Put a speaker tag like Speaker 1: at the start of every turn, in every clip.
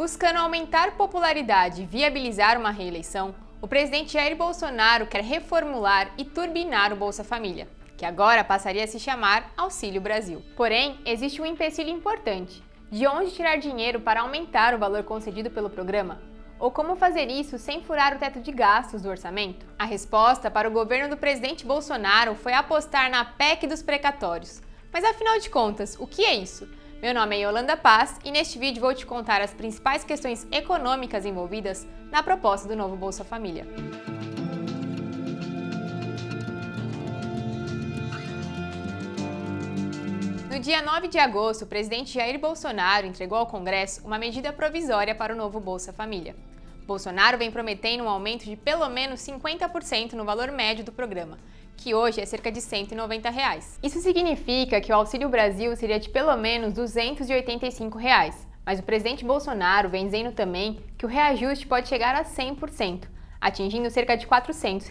Speaker 1: Buscando aumentar popularidade e viabilizar uma reeleição, o presidente Jair Bolsonaro quer reformular e turbinar o Bolsa Família, que agora passaria a se chamar Auxílio Brasil. Porém, existe um empecilho importante: de onde tirar dinheiro para aumentar o valor concedido pelo programa? Ou como fazer isso sem furar o teto de gastos do orçamento? A resposta para o governo do presidente Bolsonaro foi apostar na PEC dos precatórios. Mas afinal de contas, o que é isso? Meu nome é Yolanda Paz e neste vídeo vou te contar as principais questões econômicas envolvidas na proposta do novo Bolsa Família. No dia 9 de agosto, o presidente Jair Bolsonaro entregou ao Congresso uma medida provisória para o novo Bolsa Família. Bolsonaro vem prometendo um aumento de pelo menos 50% no valor médio do programa, que hoje é cerca de R$ 190. Isso significa que o Auxílio Brasil seria de pelo menos R$ 285, mas o presidente Bolsonaro vem dizendo também que o reajuste pode chegar a 100%, atingindo cerca de R$ 400.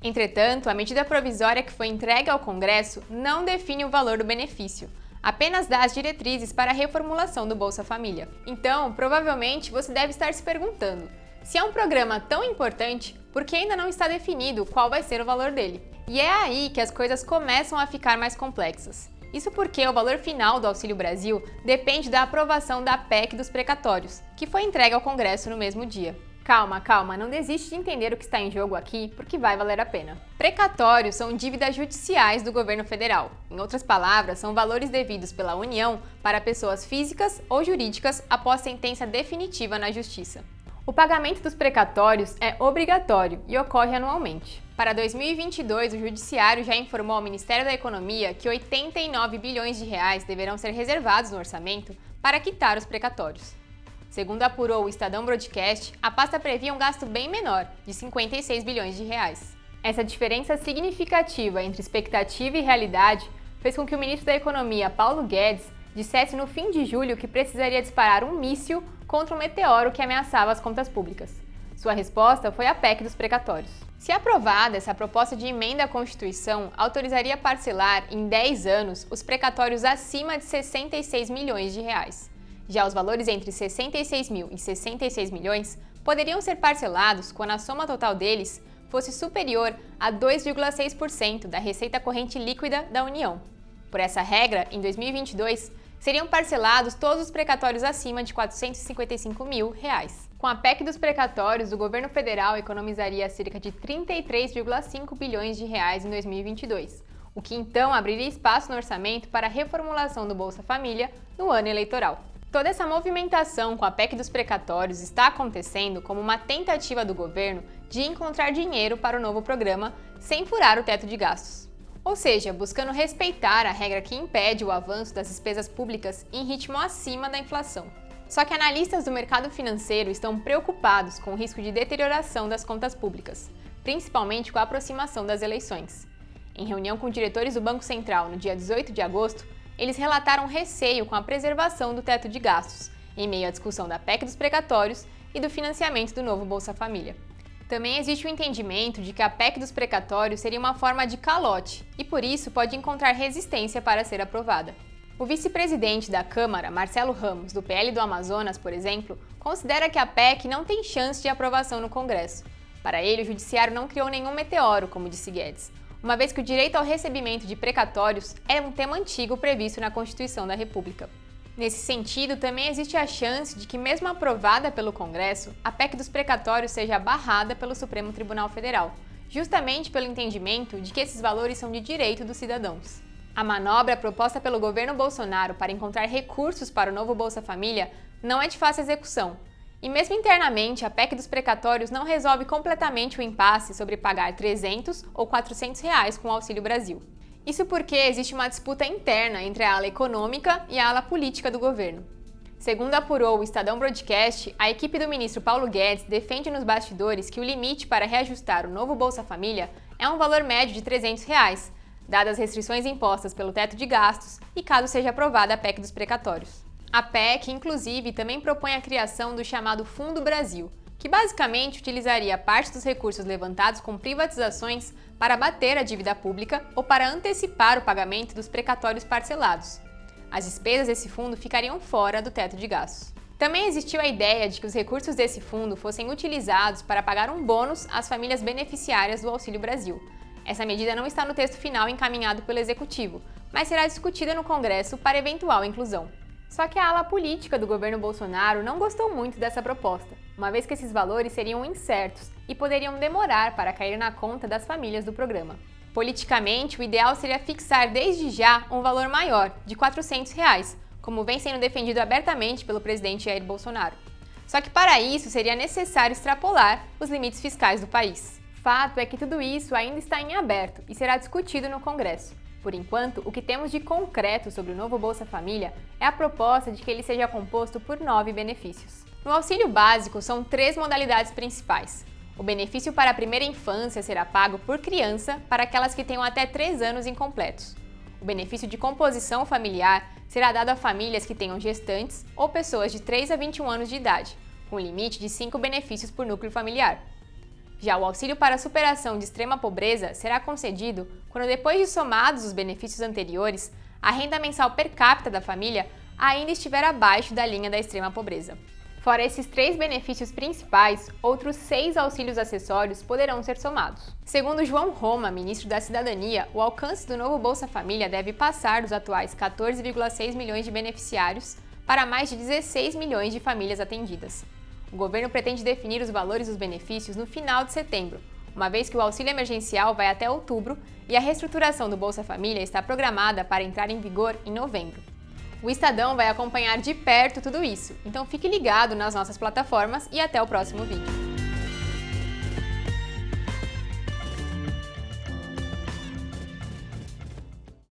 Speaker 1: Entretanto, a medida provisória que foi entregue ao Congresso não define o valor do benefício, apenas dá as diretrizes para a reformulação do Bolsa Família. Então, provavelmente você deve estar se perguntando: se é um programa tão importante, por que ainda não está definido qual vai ser o valor dele? E é aí que as coisas começam a ficar mais complexas. Isso porque o valor final do Auxílio Brasil depende da aprovação da PEC dos precatórios, que foi entregue ao Congresso no mesmo dia. Calma, não desiste de entender o que está em jogo aqui, porque vai valer a pena. Precatórios são dívidas judiciais do governo federal. Em outras palavras, são valores devidos pela União para pessoas físicas ou jurídicas após sentença definitiva na Justiça. O pagamento dos precatórios é obrigatório e ocorre anualmente. Para 2022, o Judiciário já informou ao Ministério da Economia que 89 bilhões de reais deverão ser reservados no orçamento para quitar os precatórios. Segundo apurou o Estadão Broadcast, a pasta previa um gasto bem menor, de 56 bilhões de reais. Essa diferença significativa entre expectativa e realidade fez com que o ministro da Economia, Paulo Guedes, dissesse no fim de julho que precisaria disparar um míssil contra um meteoro que ameaçava as contas públicas. Sua resposta foi a PEC dos precatórios. Se aprovada, essa proposta de emenda à Constituição autorizaria parcelar em 10 anos os precatórios acima de 66 milhões de reais. Já os valores entre 66 mil e 66 milhões poderiam ser parcelados quando a soma total deles fosse superior a 2,6% da receita corrente líquida da União. Por essa regra, em 2022, seriam parcelados todos os precatórios acima de R$ 455 mil. Com a PEC dos precatórios, o governo federal economizaria cerca de 33,5 bilhões de reais em 2022, o que então abriria espaço no orçamento para a reformulação do Bolsa Família no ano eleitoral. Toda essa movimentação com a PEC dos precatórios está acontecendo como uma tentativa do governo de encontrar dinheiro para o novo programa sem furar o teto de gastos. Ou seja, buscando respeitar a regra que impede o avanço das despesas públicas em ritmo acima da inflação. Só que analistas do mercado financeiro estão preocupados com o risco de deterioração das contas públicas, principalmente com a aproximação das eleições. Em reunião com diretores do Banco Central no dia 18 de agosto, eles relataram receio com a preservação do teto de gastos, em meio à discussão da PEC dos precatórios e do financiamento do novo Bolsa Família. Também existe o entendimento de que a PEC dos precatórios seria uma forma de calote e, por isso, pode encontrar resistência para ser aprovada. O vice-presidente da Câmara, Marcelo Ramos, do PL do Amazonas, por exemplo, considera que a PEC não tem chance de aprovação no Congresso. Para ele, o Judiciário não criou nenhum meteoro, como disse Guedes, uma vez que o direito ao recebimento de precatórios é um tema antigo previsto na Constituição da República. Nesse sentido, também existe a chance de que, mesmo aprovada pelo Congresso, a PEC dos precatórios seja barrada pelo Supremo Tribunal Federal, justamente pelo entendimento de que esses valores são de direito dos cidadãos. A manobra proposta pelo governo Bolsonaro para encontrar recursos para o novo Bolsa Família não é de fácil execução. E mesmo internamente, a PEC dos precatórios não resolve completamente o impasse sobre pagar R$ 300 ou R$ 400 com o Auxílio Brasil. Isso porque existe uma disputa interna entre a ala econômica e a ala política do governo. Segundo apurou o Estadão Broadcast, a equipe do ministro Paulo Guedes defende nos bastidores que o limite para reajustar o novo Bolsa Família é um valor médio de R$ 300, dadas as restrições impostas pelo teto de gastos e caso seja aprovada a PEC dos precatórios. A PEC, inclusive, também propõe a criação do chamado Fundo Brasil, que basicamente utilizaria parte dos recursos levantados com privatizações para abater a dívida pública ou para antecipar o pagamento dos precatórios parcelados. As despesas desse fundo ficariam fora do teto de gastos. Também existiu a ideia de que os recursos desse fundo fossem utilizados para pagar um bônus às famílias beneficiárias do Auxílio Brasil. Essa medida não está no texto final encaminhado pelo Executivo, mas será discutida no Congresso para eventual inclusão. Só que a ala política do governo Bolsonaro não gostou muito dessa proposta, uma vez que esses valores seriam incertos e poderiam demorar para cair na conta das famílias do programa. Politicamente, o ideal seria fixar desde já um valor maior, de R$ 400, como vem sendo defendido abertamente pelo presidente Jair Bolsonaro. Só que para isso seria necessário extrapolar os limites fiscais do país. Fato é que tudo isso ainda está em aberto e será discutido no Congresso. Por enquanto, o que temos de concreto sobre o novo Bolsa Família é a proposta de que ele seja composto por 9 benefícios. No auxílio básico, são 3 modalidades principais. O benefício para a primeira infância será pago por criança para aquelas que tenham até 3 anos incompletos. O benefício de composição familiar será dado a famílias que tenham gestantes ou pessoas de 3 a 21 anos de idade, com limite de 5 benefícios por núcleo familiar. Já o auxílio para a superação de extrema pobreza será concedido quando, depois de somados os benefícios anteriores, a renda mensal per capita da família ainda estiver abaixo da linha da extrema pobreza. Fora esses 3 benefícios principais, outros 6 auxílios acessórios poderão ser somados. Segundo João Roma, ministro da Cidadania, o alcance do novo Bolsa Família deve passar dos atuais 14,6 milhões de beneficiários para mais de 16 milhões de famílias atendidas. O governo pretende definir os valores dos benefícios no final de setembro, uma vez que o auxílio emergencial vai até outubro e a reestruturação do Bolsa Família está programada para entrar em vigor em novembro. O Estadão vai acompanhar de perto tudo isso, então fique ligado nas nossas plataformas e até o próximo vídeo.